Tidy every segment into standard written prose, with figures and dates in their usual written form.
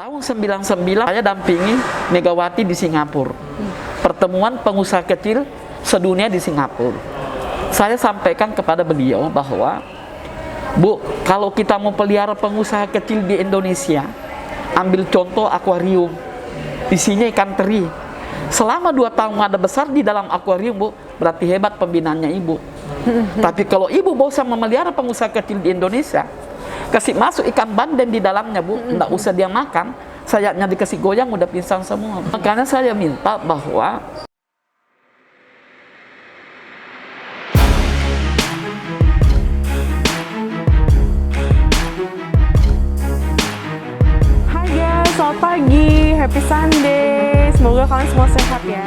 Tahun 99 saya dampingi Megawati di Singapura. Pertemuan pengusaha kecil sedunia di Singapura. Saya sampaikan kepada beliau bahwa, Bu, kalau kita mau pelihara pengusaha kecil di Indonesia, ambil contoh akuarium. Isinya ikan teri. Selama 2 tahun ada besar di dalam akuarium, Bu, berarti hebat pembinaannya Ibu. Tapi kalau Ibu bosan memelihara pengusaha kecil di Indonesia, kasih masuk ikan bandeng di dalamnya, Bu, nggak usah dia makan, sayapnya dikasih goyang udah pingsan semua. Makanya saya minta bahwa Hai guys, selamat pagi, happy Sunday. Semoga kalian semua sehat ya.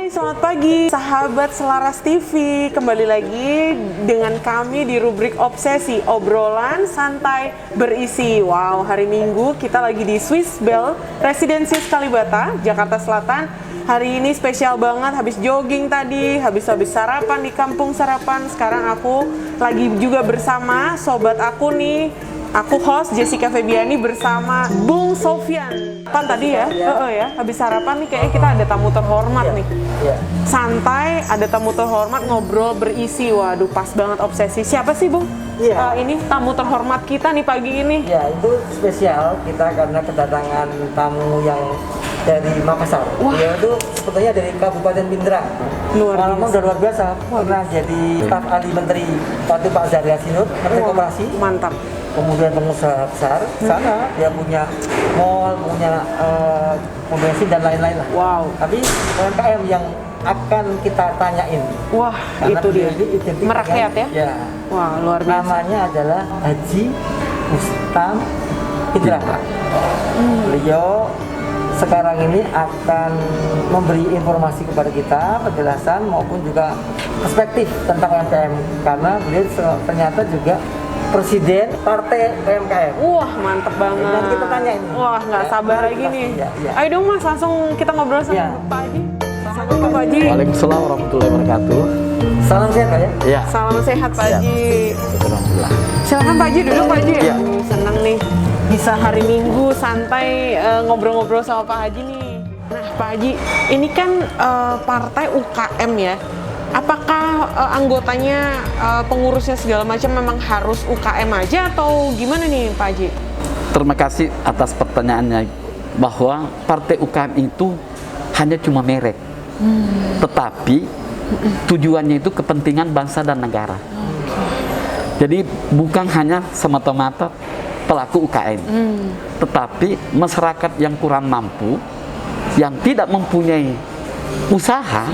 Selamat pagi sahabat Selaras TV, kembali lagi dengan kami di rubrik Obsesi, obrolan santai berisi. Wow, hari Minggu kita lagi di Swiss Bell Residences Kalibata, Jakarta Selatan. Hari ini spesial banget, habis jogging tadi, habis sarapan di kampung sarapan. Sekarang aku lagi juga bersama sobat aku nih. Aku host Jessica Febiani bersama Bung Sofyan. Kan tadi ya, habis sarapan nih kayaknya kita ada tamu terhormat nih. Santai, ada tamu terhormat, ngobrol berisi. Waduh, pas banget obsesi. Siapa sih, Bung? Ini tamu terhormat kita nih pagi ini. Ya, itu spesial kita karena kedatangan tamu yang dari Makassar. Dia itu sebetulnya dari Kabupaten Pindrang. Udah luar biasa. Pernah jadi staf ahli menteri waktu Pak Zahri Hasinut, Menteri Koperasi. Mantap. Kemudian pengusaha besar sana, dia punya mall, punya mobil mesin dan lain-lain lah. Wow. Tapi UMKM yang akan kita tanyain. Wah, karena itu dia. Merakyat ya? Ya. Wah, luar biasa. Namanya adalah Haji Ustam Pindrang. Beliau sekarang ini akan memberi informasi kepada kita, penjelasan maupun juga perspektif tentang UMKM, karena beliau ternyata juga Presiden Partai UMKM. Wah, mantep banget. Dan kita tanyain. Wah, nggak sabar lagi nih. Ya. Ayo dong Mas, langsung kita ngobrol sama Pak Haji. Assalamualaikum Pak Haji. Waalaikumsalam warahmatullahi wabarakatuh. Salam sehat Pak ya? Ya, Salam sehat Pak Haji. alhamdulillah. Silakan Pak Haji, duduk Pak Haji. Ya. Seneng nih bisa hari Minggu santai ngobrol-ngobrol sama Pak Haji nih. Nah Pak Haji, ini kan partai UKM ya. Apakah anggotanya, pengurusnya segala macam memang harus UKM aja atau gimana nih Pak Haji? Terima kasih atas pertanyaannya, bahwa partai UKM itu hanya cuma merek, tetapi tujuannya itu kepentingan bangsa dan negara. Jadi bukan hanya semata-mata pelaku UKM, tetapi masyarakat yang kurang mampu, yang tidak mempunyai usaha,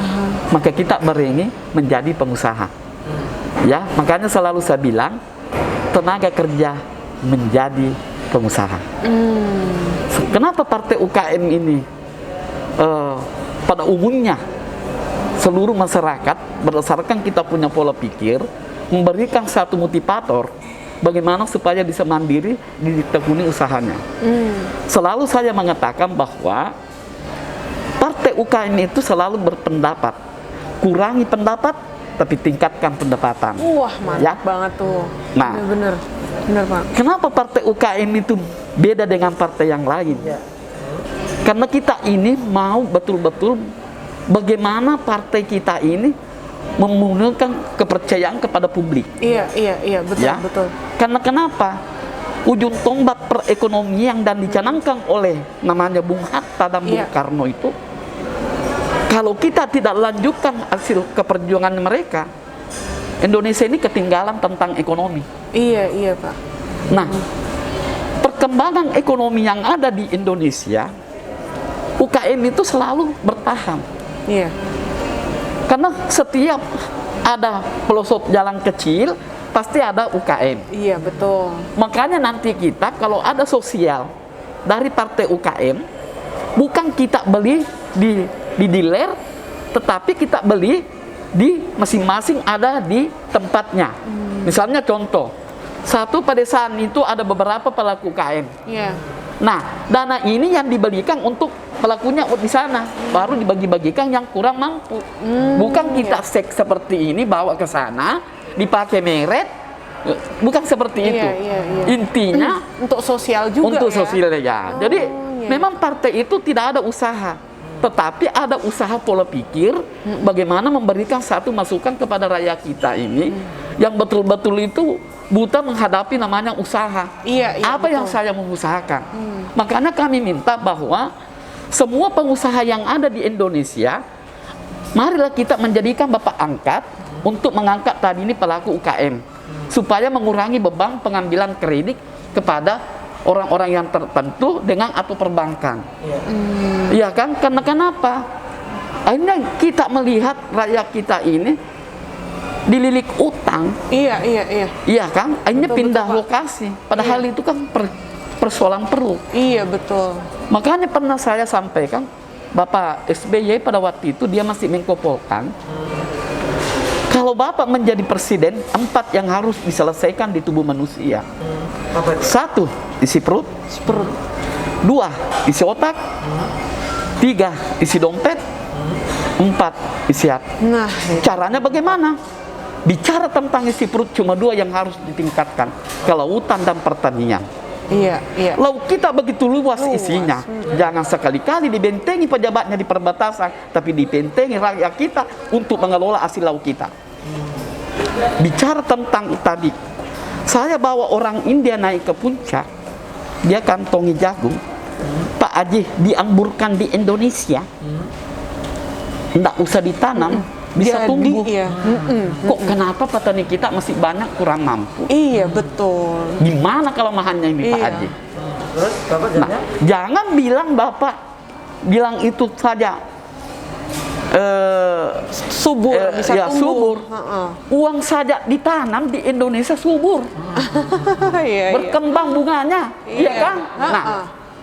maka kita beringin menjadi pengusaha. Ya, makanya selalu saya bilang tenaga kerja menjadi pengusaha. Kenapa partai UKM ini pada umumnya seluruh masyarakat berdasarkan kita punya pola pikir memberikan satu motivator bagaimana supaya bisa mandiri ditekuni usahanya. Selalu saya mengatakan bahwa partai UKM itu selalu berpendapat, kurangi pendapat tapi tingkatkan pendapatan. Wah, mantap banget tuh. Nah, bener Pak. kenapa partai UKM itu beda dengan partai yang lain? Karena kita ini mau betul-betul bagaimana partai kita ini memulihkan kepercayaan kepada publik. Iya, betul, Ya? betul. Karena kenapa? Ujung tombak perekonomian dan dicanangkan oleh namanya Bung Hatta dan Bung Karno itu, kalau kita tidak lanjutkan hasil keperjuangan mereka, Indonesia ini ketinggalan tentang ekonomi. Iya Pak. Nah, perkembangan ekonomi yang ada di Indonesia, UKM itu selalu bertahan. Iya. Karena setiap ada pelosok jalan kecil, pasti ada UKM. Iya, betul. Makanya nanti kita kalau ada sosial dari partai UKM, bukan kita beli di dealer, tetapi kita beli di masing-masing ada di tempatnya. Misalnya contoh, satu pedesaan itu ada beberapa pelaku UKM. Iya. Nah, dana ini yang dibelikan untuk pelakunya di sana, baru dibagi-bagikan yang kurang mampu. Bukan kita seperti ini bawa ke sana, dipakai meret, bukan seperti itu. Iya. Intinya Untuk sosial juga untuk ya? sosial ya. Jadi iya. memang partai itu tidak ada usaha, tetapi ada usaha pola pikir bagaimana memberikan satu masukan kepada rakyat kita ini yang betul-betul itu buta menghadapi namanya usaha. Iya, Apa betul. yang saya mengusahakan? Makanya kami minta bahwa semua pengusaha yang ada di Indonesia, marilah kita menjadikan bapak angkat untuk mengangkat tadi ini pelaku UKM, supaya mengurangi beban pengambilan kredit kepada orang-orang yang tertentu dengan atau perbankan. Iya kan? Karena kenapa? Akhirnya kita melihat rakyat kita ini dililit utang. Iya. Iya kan? Akhirnya Betul, pindah Pak. lokasi. Padahal itu kan persoalan perlu. Iya, betul. Makanya pernah saya sampaikan, Bapak SBY pada waktu itu dia masih Menko Polhukam. Kalau Bapak menjadi presiden, 4 yang harus diselesaikan di tubuh manusia. Apa itu? 1, isi perut. 2, isi otak. 3, isi dompet. 4, isi hati. Nah, Caranya bagaimana? Bicara tentang isi perut cuma 2 yang harus ditingkatkan. Kelautan dan pertanian. iya. Laut kita begitu luas isinya. Jangan sekali-kali dibentengi pejabatnya di perbatasan, tapi dibentengi rakyat kita untuk mengelola hasil laut kita. Bicara tentang tadi, saya bawa orang India naik ke puncak, dia kantongi jagung, Pak Haji diamburkan di Indonesia, tidak usah ditanam, bisa Jadi, tumbuh. iya. Kok kenapa petani kita masih banyak kurang mampu? Iya, betul. Gimana kelemahannya ini Pak Iya. Haji? Terus Bapak Nah, jawabnya? jangan bilang Bapak bilang itu saja Subur, bisa ya, tumbuh. subur. Heeh. Uang saja ditanam di Indonesia subur, Iya. berkembang bunganya, Iya. iya kan? Nah,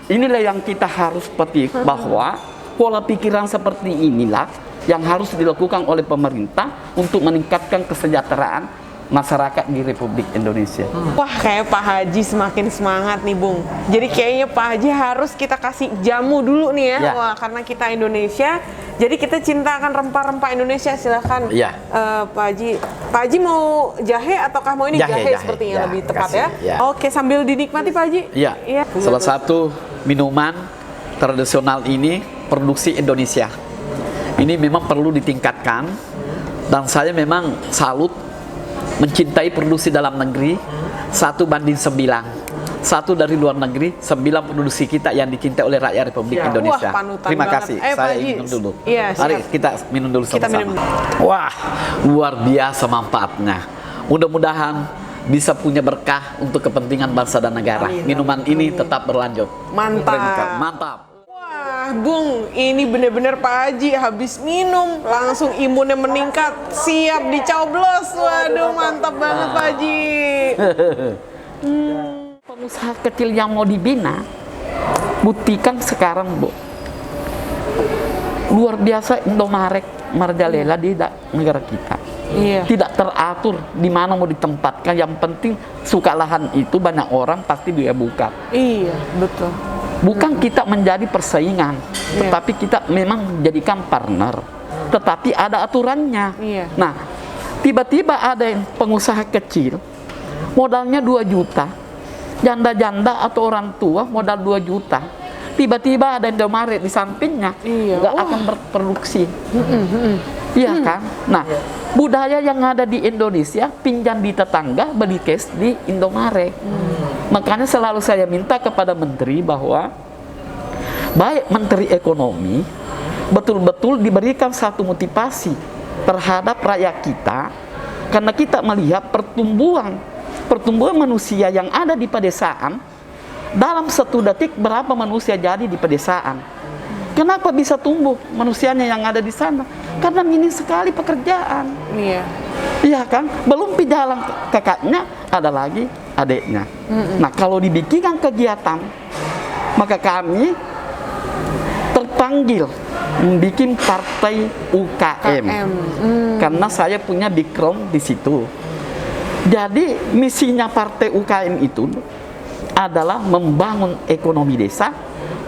inilah yang kita harus petik bahwa pola pikiran seperti inilah yang harus dilakukan oleh pemerintah untuk meningkatkan kesejahteraan masyarakat di Republik Indonesia. Wah, kayak Pak Haji semakin semangat nih, Bung. Jadi kayaknya Pak Haji harus kita kasih jamu dulu nih ya. Ya. Wah, karena kita Indonesia, jadi kita cinta akan rempah-rempah Indonesia. Silahkan Ya. Pak Haji. Pak Haji mau jahe ataukah mau ini jahe, sepertinya Ya, lebih tepat kasih, ya? ya. Oke, sambil dinikmati Pak Haji. Iya. Salah satu minuman tradisional ini produksi Indonesia. Ini memang perlu ditingkatkan, dan saya memang salut mencintai produksi dalam negeri 1:9. 1 dari luar negeri, 9 produksi kita yang dicintai oleh rakyat Republik Indonesia. Wah, panutan Terima banget. kasih. Pak Saya Haji. minum dulu. Iya, Mari siap. kita minum dulu Kita sama-sama. minum. Wah, luar biasa manfaatnya. Mudah-mudahan bisa punya berkah untuk kepentingan bangsa dan negara. Minuman ini tetap berlanjut. Mantap. Mantap. Wah, Bung, ini bener-bener Pak Haji habis minum langsung imunnya meningkat, siap dicoblos. Waduh, mantap banget Pak Haji. Pengusaha kecil yang mau dibina, buktikan sekarang, Bu. Luar biasa Indomaret, Marjalela di negara kita. Iya. Tidak teratur di mana mau ditempatkan. Yang penting suka lahan itu banyak orang pasti dia buka. Iya, betul. Bukan kita menjadi persaingan, Iya. tetapi kita memang menjadikan partner. Tetapi ada aturannya. Iya. Nah, tiba-tiba ada yang pengusaha kecil, modalnya 2 juta. Janda-janda atau orang tua modal 2 juta. Tiba-tiba ada Indomaret di sampingnya, Iya. nggak Wah. akan berproduksi. Iya kan? Nah, budaya yang ada di Indonesia, pinjam di tetangga, beli cash di Indomaret. Makanya selalu saya minta kepada menteri bahwa baik menteri ekonomi betul-betul diberikan satu motivasi terhadap rakyat kita, karena kita melihat pertumbuhan manusia yang ada di pedesaan. Dalam 1 detik berapa manusia jadi di pedesaan? Kenapa bisa tumbuh manusianya yang ada di sana? Karena minim sekali pekerjaan. Iya. Iya kan? Belum jalan kakaknya, ada lagi adiknya. Nah, kalau dibikinkan kegiatan, maka kami terpanggil bikin partai UKM. Karena saya punya background di situ. Jadi misinya partai UKM itu adalah membangun ekonomi desa,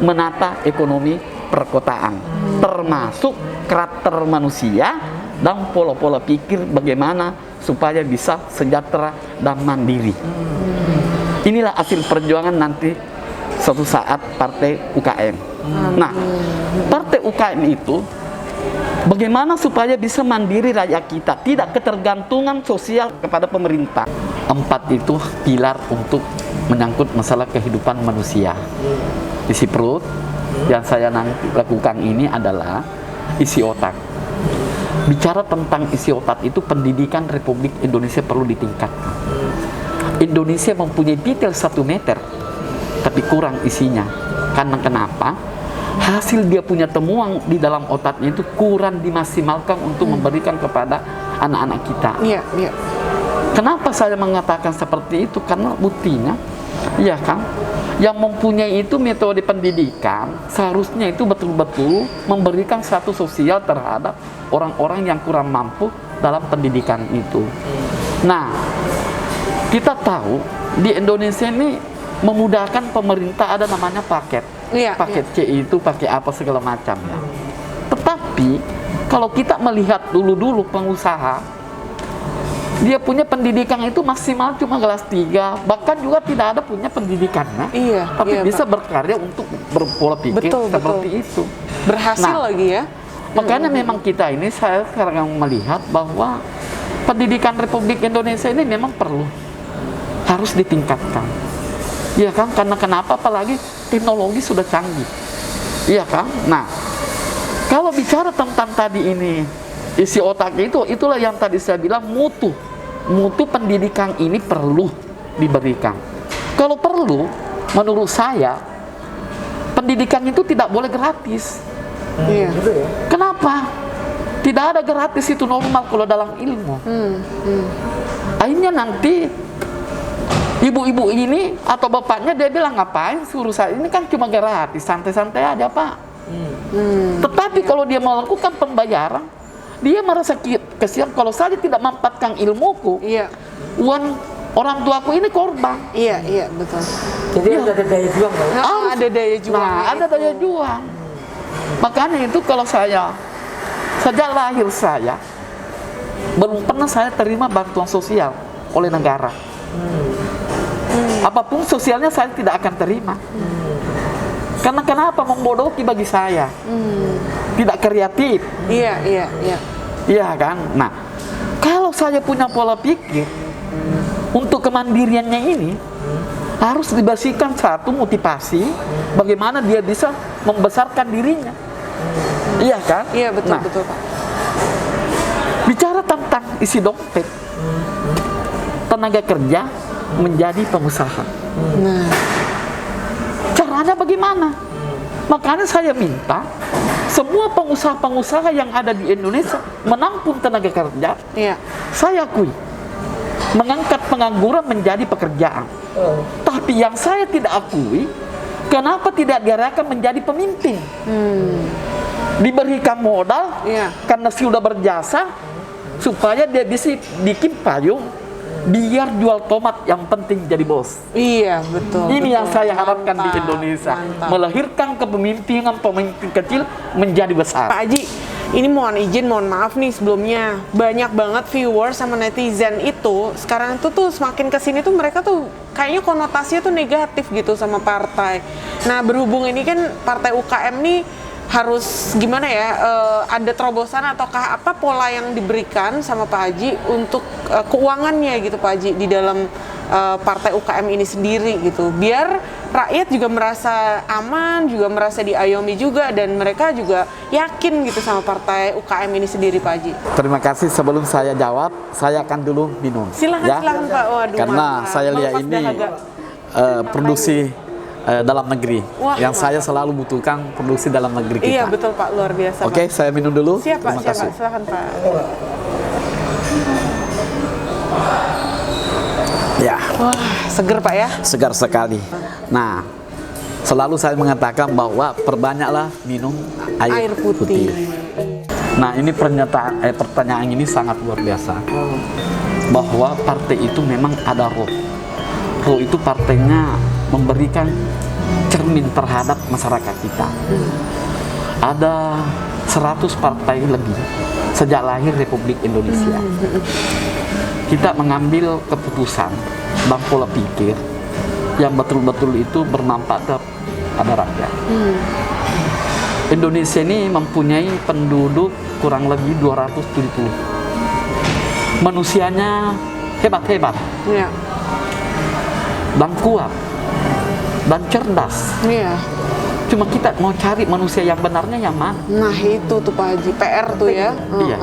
menata ekonomi perkotaan, termasuk karakter manusia dan pola-pola pikir bagaimana supaya bisa sejahtera dan mandiri. Inilah hasil perjuangan nanti suatu saat partai UKM. Nah, partai UKM itu bagaimana supaya bisa mandiri rakyat kita, tidak ketergantungan sosial kepada pemerintah. 4 itu pilar untuk menyangkut masalah kehidupan manusia. Isi perut yang saya lakukan ini adalah isi otak. Bicara tentang isi otak itu, pendidikan Republik Indonesia perlu ditingkatkan. Indonesia mempunyai detail 1 meter, tapi kurang isinya. Karena kenapa? Hasil dia punya temuan di dalam otaknya itu kurang dimaksimalkan untuk memberikan kepada anak-anak kita. Iya, iya. Kenapa saya mengatakan seperti itu? Karena buktinya, ya kan, yang mempunyai itu metode pendidikan seharusnya itu betul-betul memberikan satu sosial terhadap orang-orang yang kurang mampu dalam pendidikan itu. Nah, kita tahu di Indonesia ini memudahkan pemerintah, ada namanya paket. Iya, Paket C itu pakai apa segala macam ya. Tetapi kalau kita melihat dulu pengusaha, dia punya pendidikan itu maksimal cuma kelas 3, bahkan juga tidak ada punya pendidikannya. Iya, tapi iya, bisa Pak. berkarya untuk berpola pikir Betul, seperti betul. itu. Berhasil Nah, lagi ya. Makanya memang kita ini, saya sekarang melihat bahwa pendidikan Republik Indonesia ini memang perlu, harus ditingkatkan. Iya kan? Karena kenapa? Apalagi teknologi sudah canggih. Iya kan? Nah, kalau bicara tentang tadi ini, isi otak itu, itulah yang tadi saya bilang mutu. Mutu pendidikan ini perlu diberikan. Kalau perlu, menurut saya, pendidikan itu tidak boleh gratis. Iya. Gitu ya. Kenapa? Tidak ada gratis, itu normal kalau dalam ilmu. Akhirnya nanti ibu-ibu ini atau bapaknya dia bilang, ngapain suruh saya, ini kan cuma gratis, santai-santai aja Pak. Tetapi kalau dia melakukan pembayaran, dia merasa kesian, kalau saya tidak memanfaatkan ilmuku, Iya. uang orang tuaku ini korban. Iya, iya, betul. Jadi harus ada daya juang kan? Nah, ada daya juang. Nah, ada daya juang. Makanya itu kalau saya, sejak lahir saya, belum pernah saya terima bantuan sosial oleh negara. Apapun sosialnya saya tidak akan terima. Karena kenapa? Membodohi bagi saya. Tidak kreatif. Iya, iya, iya. Iya kan? Nah, kalau saya punya pola pikir untuk kemandiriannya ini, harus dibasiskan satu motivasi bagaimana dia bisa membesarkan dirinya. Iya kan? Iya, betul, Nah, betul, Pak. bicara tentang isi dompet, tenaga kerja menjadi pengusaha. Nah, Caranya bagaimana? Makanya saya minta semua pengusaha-pengusaha yang ada di Indonesia menampung tenaga kerja. iya. Saya akui, mengangkat pengangguran menjadi pekerjaan. Tapi yang saya tidak akui, kenapa tidak diarahkan menjadi pemimpin? Diberikan modal, Iya. karena sudah berjasa, supaya dia bisa bikin payung, biar jual tomat, yang penting jadi bos. Iya, betul. Ini betul. yang saya harapkan di Mantap, Indonesia, mantap. melahirkan kepemimpinan pemimpin kecil menjadi besar. Pak Haji, ini mohon maaf nih sebelumnya, banyak banget viewers sama netizen itu sekarang itu tuh semakin kesini tuh mereka tuh kayaknya konotasinya tuh negatif gitu sama partai. Nah, berhubung ini kan partai UKM nih harus gimana ya, ada terobosan ataukah apa pola yang diberikan sama Pak Haji untuk keuangannya gitu Pak Haji di dalam partai UKM ini sendiri gitu, biar rakyat juga merasa aman, juga merasa diayomi juga, dan mereka juga yakin gitu sama partai UKM ini sendiri Pak Haji. Terima kasih. Sebelum saya jawab, saya akan dulu minum. Silakan Pak. Waduh, Karena mantap. saya lihat Melepas ini dahaga. produksi dalam negeri. Wah, yang wah. saya selalu butuhkan produksi dalam negeri kita. Iya betul Pak, luar biasa. Oke, Pak. saya minum dulu. Siap Pak, Terima siap kasih. Pak, silakan Pak. Ya, Wah, seger Pak ya. segar sekali. Nah, Selalu saya mengatakan bahwa perbanyaklah minum air putih. Nah, ini pertanyaan ini sangat luar biasa. Bahwa partai itu memang ada roh. Roh itu partainya memberikan cermin terhadap masyarakat kita. Ada 100 partai lebih sejak lahir Republik Indonesia. Kita mengambil keputusan dan pola pikir yang betul-betul itu bermanfaat pada rakyat. Indonesia ini mempunyai penduduk kurang lebih 270. Manusianya hebat-hebat, dan kuat, dan cerdas. Cuma kita mau cari manusia yang benarnya yang mana? Nah itu tuh Pak Haji, PR tuh ya. Iya.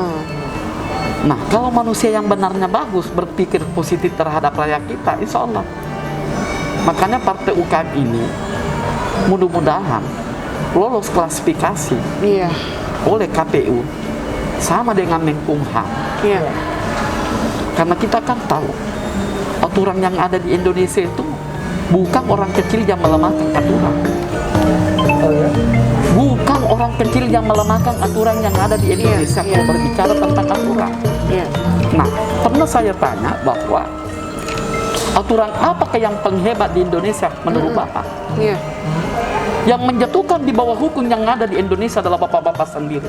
Nah, kalau manusia yang benarnya bagus, berpikir positif terhadap rakyat kita, insya Allah. Makanya Partai UKM ini mudah-mudahan lolos klasifikasi oleh KPU sama dengan Menkumham. Karena kita kan tahu aturan yang ada di Indonesia itu bukan orang kecil yang melemahkan aturan. Bukan orang kecil yang melemahkan aturan yang ada di Indonesia kalau berbicara tentang aturan. Nah, pernah saya tanya bahwa aturan apakah yang penghebat di Indonesia menurut Bapak? Yang menjatuhkan di bawah hukum yang ada di Indonesia adalah Bapak-Bapak sendiri.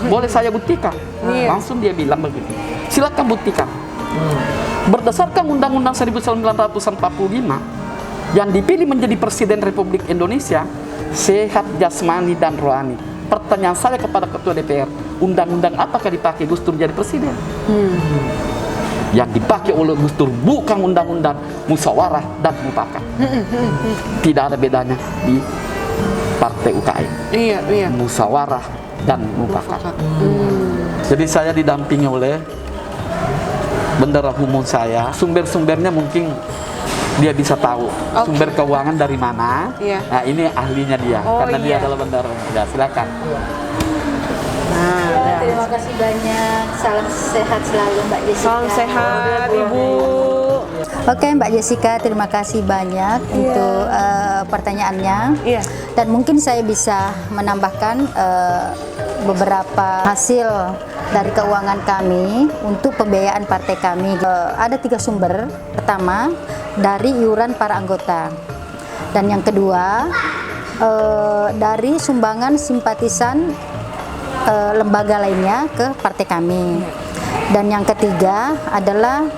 Boleh saya buktikan? Langsung dia bilang begini, silakan buktikan. Berdasarkan Undang-Undang 1945 yang dipilih menjadi Presiden Republik Indonesia sehat jasmani dan rohani. Pertanyaan saya kepada Ketua DPR, undang-undang apakah dipakai Gus Dur jadi presiden? Yang dipakai oleh Gus Dur bukan undang-undang musyawarah dan mufakat. Tidak ada bedanya di Partai UKM. Musyawarah dan mufakat. Jadi saya didampingi oleh bendera umum saya. Sumber-sumbernya mungkin dia bisa tahu sumber keuangan dari mana. Nah, ini ahlinya dia, karena dia adalah bendera umum. Ya, silakan. Terima kasih banyak. Salam sehat selalu Mbak Jessica. Salam sehat Ibu. Oke Mbak Jessica, terima kasih banyak untuk pertanyaannya. Dan mungkin saya bisa menambahkan beberapa hasil dari keuangan kami untuk pembiayaan partai kami. Ada 3 sumber. Pertama, dari iuran para anggota. Dan yang kedua, dari sumbangan simpatisan lembaga lainnya ke partai kami. Dan yang ketiga adalah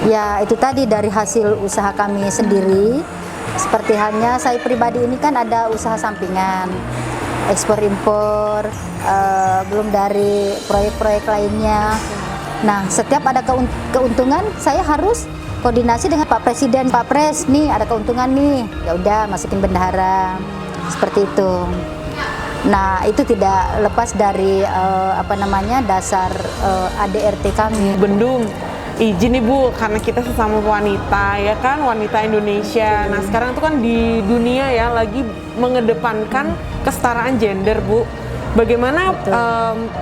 ya itu tadi dari hasil usaha kami sendiri. Seperti halnya saya pribadi ini kan ada usaha sampingan, ekspor impor, belum dari proyek-proyek lainnya. Nah, setiap ada keuntungan saya harus koordinasi dengan Pak Presiden. Pak Pres, nih ada keuntungan nih, ya udah masukin bendahara, seperti itu. Nah, itu tidak lepas dari dasar ADRT kami. Bendung, izin Ibu, karena kita sesama wanita ya kan, wanita Indonesia. Nah sekarang itu kan di dunia ya lagi mengedepankan kesetaraan gender Bu. Bagaimana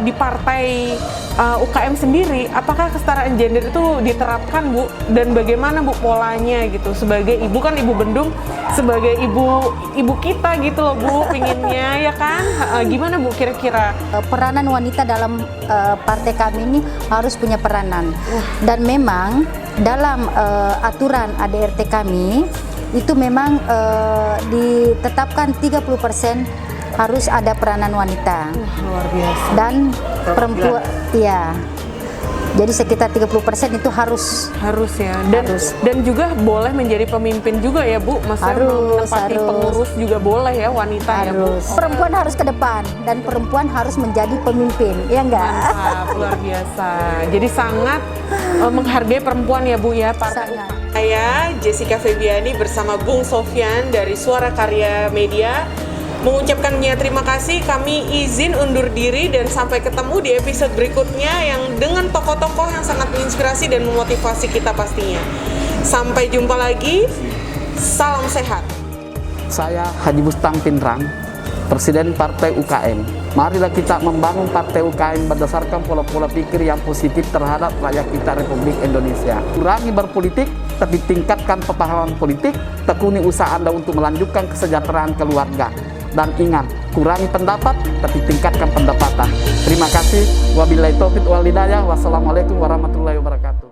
di partai UKM sendiri, apakah kesetaraan gender itu diterapkan Bu? Dan bagaimana Bu polanya gitu? Sebagai ibu kan Ibu Bendung, sebagai ibu kita gitu loh Bu, pinginnya ya kan? Gimana Bu kira-kira? Peranan wanita dalam partai kami ini harus punya peranan. Dan memang dalam aturan ADRT kami itu memang ditetapkan 30% harus ada peranan wanita. Luar biasa. Dan perempuan, iya. Jadi sekitar 30% itu harus ya. Harus. Dan juga boleh menjadi pemimpin juga ya Bu. Maksudnya menempati pengurus juga boleh ya wanita ya Bu. Perempuan harus ke depan dan perempuan harus menjadi pemimpin, ya enggak? Mantap, luar biasa. Jadi sangat menghargai perempuan ya Bu ya. Saya Jessica Febiani bersama Bung Sofyan dari Suara Karya Media mengucapkannya terima kasih. Kami izin undur diri dan sampai ketemu di episode berikutnya yang dengan tokoh-tokoh yang sangat menginspirasi dan memotivasi kita pastinya. Sampai jumpa lagi. Salam sehat. Saya Haji Bustang Pindrang Presiden Partai UKM. Marilah kita membangun Partai UKM berdasarkan pola-pola pikir yang positif terhadap rakyat kita Republik Indonesia. Kurangi berpolitik, tapi tingkatkan pemahaman politik, tekuni usaha Anda untuk melanjutkan kesejahteraan keluarga. Dan ingat, kurangi pendapat, tapi tingkatkan pendapatan. Terima kasih. Wabillahi taufiq wal hidayah. Wassalamualaikum warahmatullahi wabarakatuh.